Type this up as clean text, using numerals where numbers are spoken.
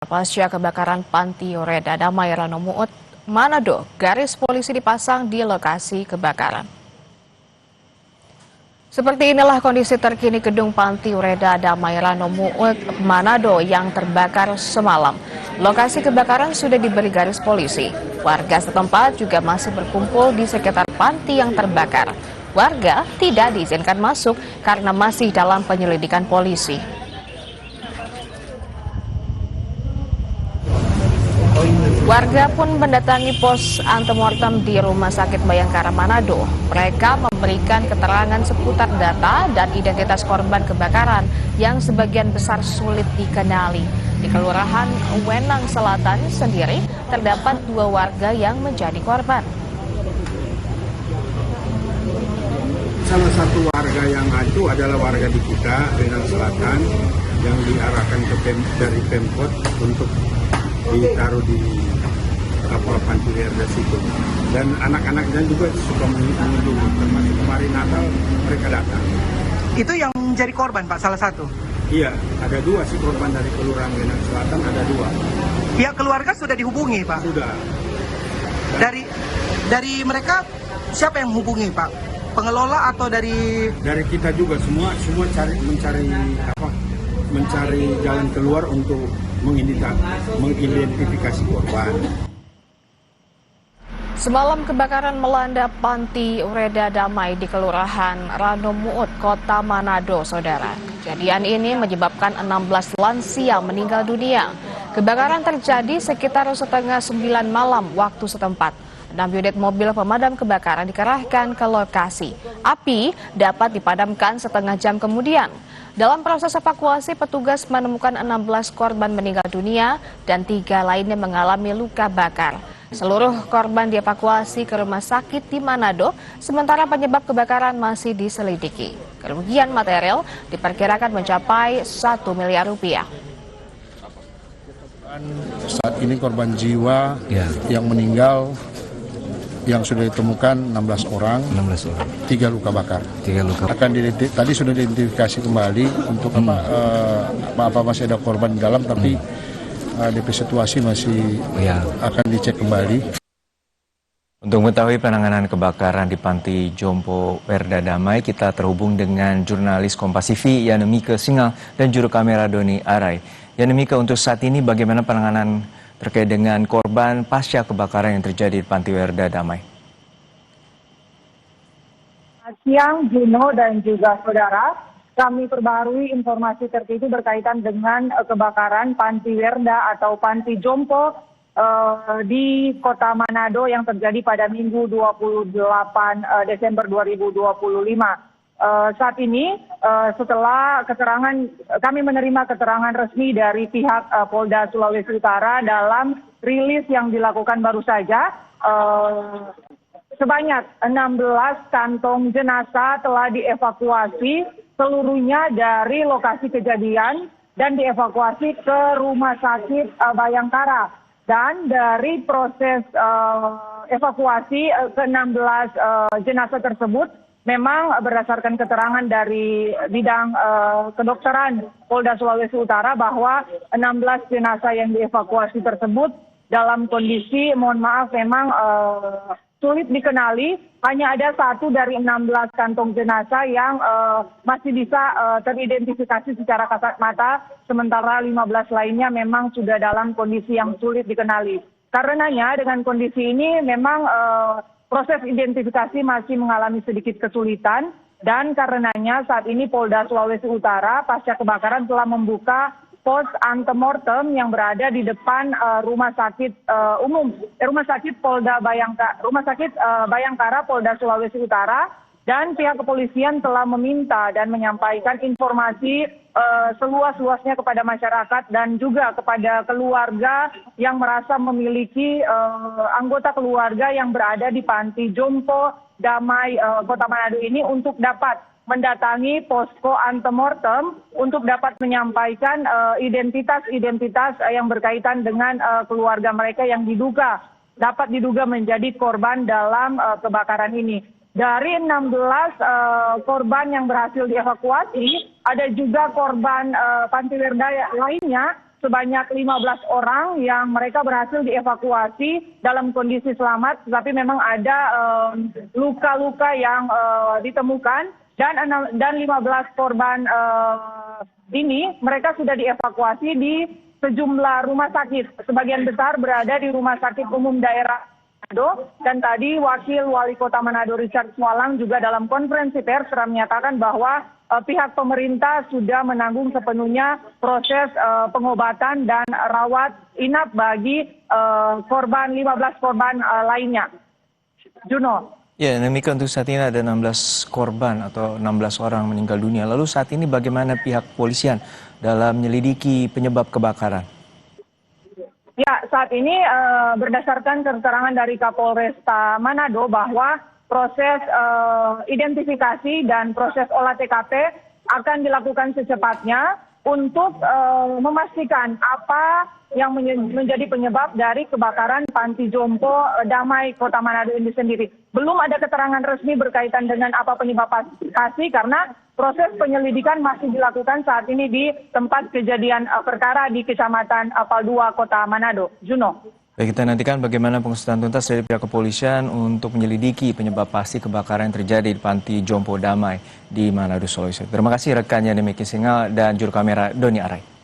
Pasca kebakaran Panti Yoreda Damai Rano Muut, Manado, garis polisi dipasang di lokasi kebakaran. Seperti inilah kondisi terkini gedung Panti Yoreda Damai Rano Muut, Manado yang terbakar semalam. Lokasi kebakaran sudah diberi garis polisi. Warga setempat juga masih berkumpul di sekitar panti yang terbakar. Warga tidak diizinkan masuk karena masih dalam penyelidikan polisi. Warga pun mendatangi pos antemortem di Rumah Sakit Bayangkara Manado. Mereka memberikan keterangan seputar data dan identitas korban kebakaran yang sebagian besar sulit dikenali. Di Kelurahan Wenang Selatan sendiri terdapat 2 warga yang menjadi korban. Salah satu warga yang acuh adalah warga di kita, Wenang Selatan, yang diarahkan dari Pemkot untuk ditaruh di Panti Yoreda situ. Dan anak-anaknya juga suka mengunjungi, termasuk kemarin Natal mereka datang. Itu yang menjadi korban, Pak, salah satu? Iya, ada 2 sih korban dari Kelurahan Wenang Selatan, ada 2. Pihak keluarga sudah dihubungi, Pak? Sudah. Dari mereka siapa yang menghubungi, Pak? Pengelola atau dari... Dari kita juga semua mencari jalan keluar untuk mengidentifikasi korban. Semalam kebakaran melanda Panti Yoreda Damai di Kelurahan Rano Muut, Kota Manado, Saudara. Kejadian ini menyebabkan 16 lansia meninggal dunia. Kebakaran terjadi sekitar setengah 9 malam waktu setempat. 6 unit mobil pemadam kebakaran dikerahkan ke lokasi. Api dapat dipadamkan setengah jam kemudian. Dalam proses evakuasi, petugas menemukan 16 korban meninggal dunia dan 3 lainnya mengalami luka bakar. Seluruh korban dievakuasi ke rumah sakit di Manado, sementara penyebab kebakaran masih diselidiki. Kerugian material diperkirakan mencapai 1 miliar rupiah. Saat ini korban jiwa yang meninggal yang sudah ditemukan 16 orang, 3 luka bakar. 3 luka. Tadi sudah diidentifikasi kembali untuk apa masih ada korban di dalam, tapi DP situasi masih akan dicek kembali. Untuk mengetahui penanganan kebakaran di Panti Jompo Yoreda Damai, kita terhubung dengan jurnalis Kompas TV Yanemike Singal dan juru kamera Doni Arai. Yanemike, untuk saat ini bagaimana penanganan terkait dengan korban pasca kebakaran yang terjadi di Panti Yoreda Damai? Siang, Juno dan juga saudara, kami perbarui informasi terkini berkaitan dengan kebakaran Panti Yoreda atau Panti Jompo di Kota Manado yang terjadi pada Minggu 28 Desember 2025. Saat ini setelah kami menerima keterangan resmi dari pihak Polda Sulawesi Utara dalam rilis yang dilakukan baru saja, sebanyak 16 kantong jenazah telah dievakuasi seluruhnya dari lokasi kejadian dan dievakuasi ke Rumah Sakit Bayangkara. Dan dari proses evakuasi ke-16 jenazah tersebut, memang berdasarkan keterangan dari bidang kedokteran Polda Sulawesi Utara bahwa 16 jenazah yang dievakuasi tersebut dalam kondisi, mohon maaf, memang sulit dikenali. Hanya ada 1 dari 16 kantong jenazah yang masih bisa teridentifikasi secara kasat mata, sementara 15 lainnya memang sudah dalam kondisi yang sulit dikenali. Karenanya dengan kondisi ini memang proses identifikasi masih mengalami sedikit kesulitan, dan karenanya saat ini Polda Sulawesi Utara pasca kebakaran telah membuka pos antemortem yang berada di depan Rumah Sakit Rumah Sakit Bayangkara Polda Sulawesi Utara, dan pihak kepolisian telah meminta dan menyampaikan informasi seluas-luasnya kepada masyarakat dan juga kepada keluarga yang merasa memiliki anggota keluarga yang berada di Panti Jompo Damai Kota Manado ini untuk dapat mendatangi posko antemortem untuk dapat menyampaikan identitas-identitas yang berkaitan dengan keluarga mereka yang dapat diduga menjadi korban dalam kebakaran ini. Dari 16 korban yang berhasil dievakuasi, ada juga korban Panti Yoreda lainnya sebanyak 15 orang yang mereka berhasil dievakuasi dalam kondisi selamat, tetapi memang ada luka-luka yang ditemukan dan 15 korban ini mereka sudah dievakuasi di sejumlah rumah sakit. Sebagian besar berada di Rumah Sakit Umum Daerah Manado, dan tadi Wakil Wali Kota Manado Richard Swalang juga dalam konferensi pers telah menyatakan bahwa pihak pemerintah sudah menanggung sepenuhnya proses pengobatan dan rawat inap bagi 15 korban lainnya. Juno. Ya, demikian untuk saat ini ada 16 korban atau 16 orang meninggal dunia. Lalu saat ini bagaimana pihak kepolisian dalam menyelidiki penyebab kebakaran? Ya, saat ini berdasarkan keterangan dari Kapolresta Manado bahwa proses identifikasi dan proses olah TKP akan dilakukan secepatnya untuk memastikan apa yang menjadi penyebab dari kebakaran Panti Jompo Damai Kota Manado ini sendiri. Belum ada keterangan resmi berkaitan dengan apa penyebab pasti karena proses penyelidikan masih dilakukan saat ini di tempat kejadian perkara di Kecamatan Paldua, Kota Manado. Juno. Baik, kita nantikan bagaimana pengusutan tuntas dari pihak kepolisian untuk menyelidiki penyebab pasti kebakaran yang terjadi di Panti Jompo Damai di Manado, Sulawesi. Terima kasih rekannya Demi Singal dan juru kamera Doni Arai.